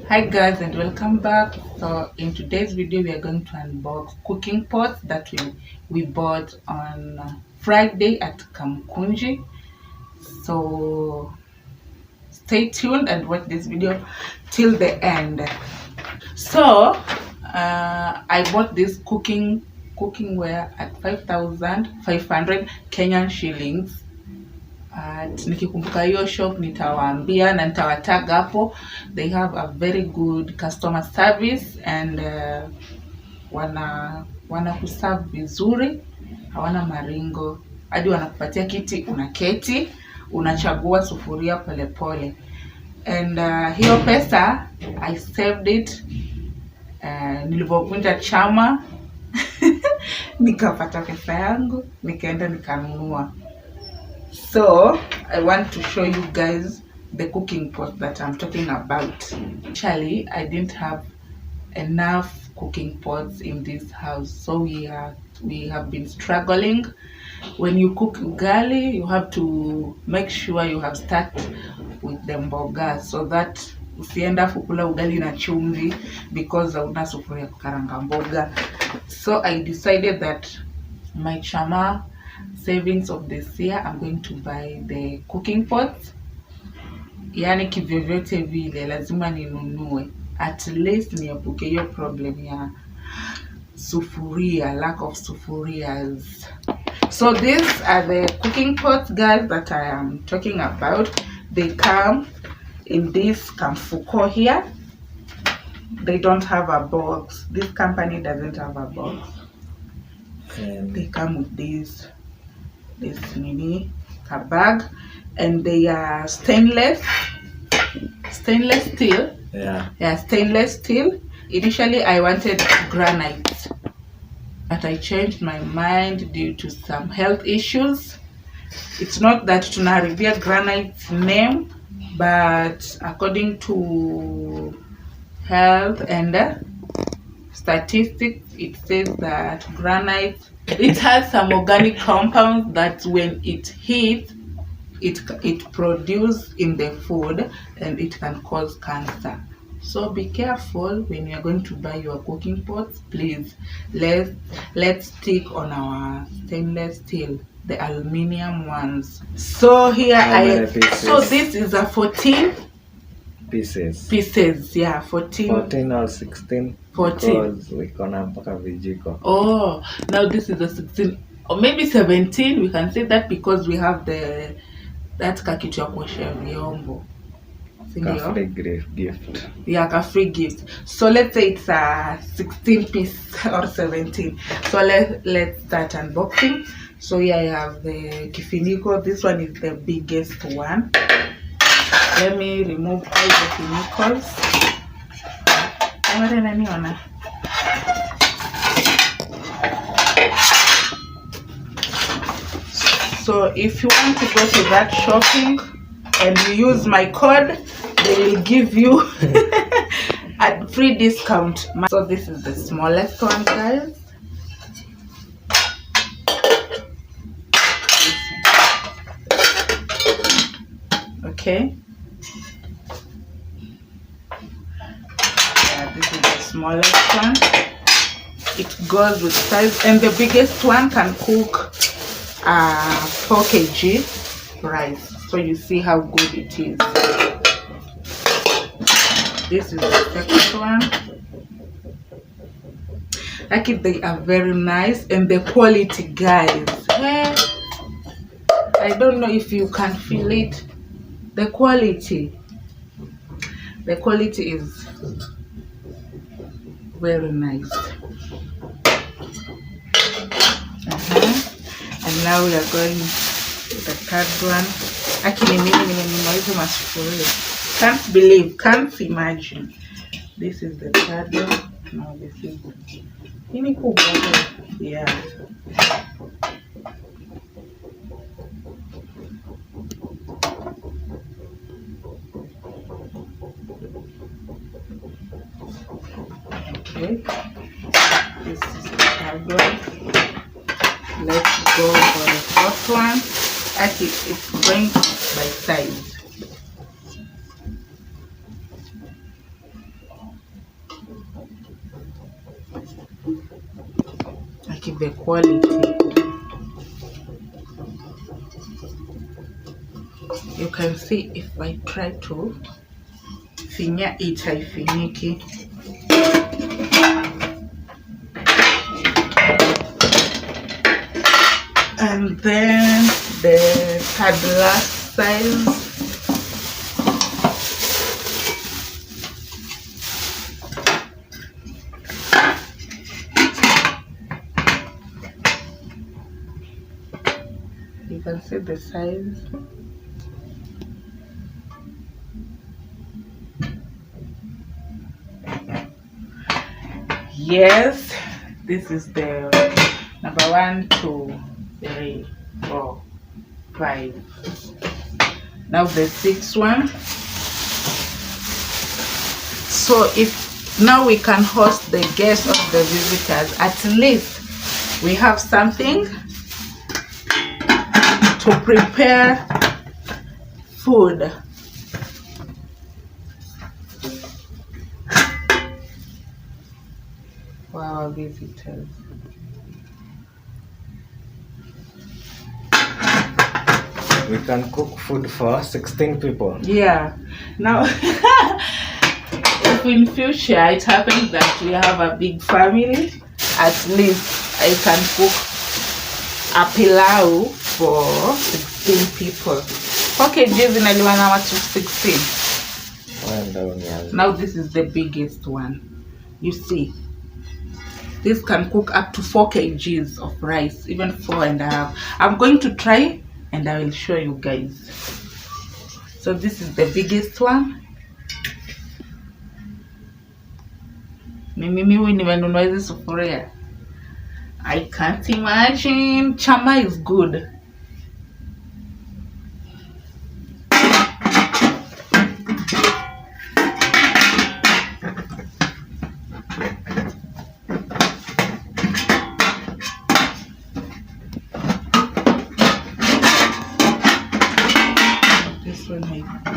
Hi guys, and welcome back. So in today's video we are going to unbox cooking pots that we bought on Friday at Kamkunji. So stay tuned and watch this video till the end. So I bought this cookware at 5,500 Kenyan shillings. Nikikumbuka hiyo shop nitawaambia na nitawatag hapo. They have a very good customer service and wana kuserve vizuri, hawana maringo, hadi wanakupatia kiti unaketi, unachagua sufuria polepole. And hiyo pesa I saved it nilipovunja chama nikapata pesa yangu nikaenda nikanunua. So I want to show you guys the cooking pot that I'm talking about. Actually, I didn't have enough cooking pots in this house, so we have been struggling. When you cook ugali, you have to make sure you have started with the mboga so that usienda kukula ugali na chumvi because hauna sufuria kukaranga mboga. So I decided that my chama savings of this year, I'm going to buy the cooking pots. Yani kivyovyote vile lazima ninunue, at least niepuke hiyo problem ya sufuria, lack of sufurias. So these are the cooking pots, guys, that I am talking about. They come in this kamfuko here. They don't have a box. This company doesn't have a box. They come with this mini bag, and they are stainless steel. Yeah, stainless steel. Initially I wanted granite, but I changed my mind due to some health issues. It's not that tunaharibia granite's name, but according to health and statistics, it says that granite, it has some organic compounds that when it heats, it produces in the food and it can cause cancer. So be careful when you are going to buy your cooking pots. Please, let's stick on our stainless steel, the aluminium ones. So here so this is a 14 pieces. Yeah, 14 or 16. 14 because we gonna mpaka vijiko. Oh, now this is a 16 or maybe 17. We can say that because we have that kakitu ya kuosha vyombo. Ka free gift. Yeah, a free gift. So let's say it's a 16 piece or 17. So let's start unboxing. So here I have the kifiniko. This one is the biggest one. Let me remove all the finicles. So if you want to go to that shopping and you use my code, they will give you a free discount. So this is the smallest one, guys. Okay. Yeah, this is the smallest one. It goes with size, and the biggest one can cook 4 kg rice. So you see how good it is. This is the second one. Like it, they are very nice, and the quality, guys. I don't know if you can feel it. The quality is very nice. And now we are going to the third one. Actually, can't believe, can't imagine. This is the third one. No, this is yeah. Okay, this is the third one. Let's go for the fourth one. Actually, it's going by size. the quality. You can see if I try to finya it, haifinyiki. And then the third last size. You can see the size. Yes, this is the number 1, 2, 3, 4, 5. Now the 6th one. So if now we can host the guests of the visitors, at least we have something to prepare food. For our visitors. We can cook food for 16 people. Yeah. Now, if in future it happens that we have a big family, at least I can cook a pilau for 16 people. Okay, Jason, I want to 16. Now this is the biggest one. You see, this can cook up to 4 kgs of rice, even 4.5. I'm going to try and I will show you guys. So this is the biggest one. I can't imagine. Chama is good.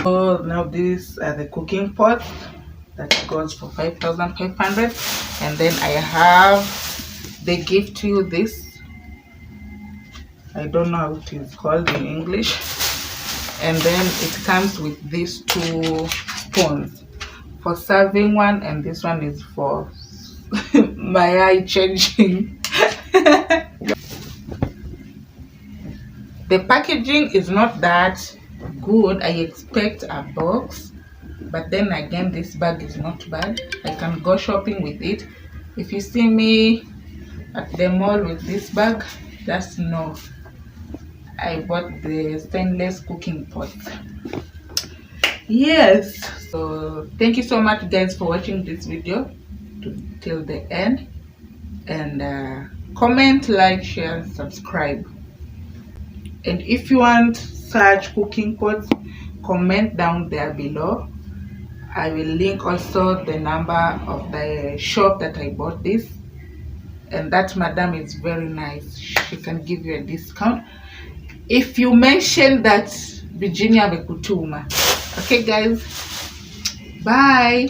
Oh, now these are the cooking pots that goes for 5,500, and then I have, they give to you this, I don't know how it is called in English, and then it comes with these 2 spoons for serving one, and this one is for my eye changing. The packaging is not that good. I expect a box, but then again this bag is not bad. I can go shopping with it. If you see me at the mall with this bag, just know I bought the stainless cooking pot. Yes, so thank you so much guys for watching this video till the end, and comment, like, share, and subscribe. And if you want such cooking pots, comment down there below. I will link also the number of the shop that I bought this, and that madam is very nice. She can give you a discount if you mention that Virginia Bekutuma. Okay guys, bye.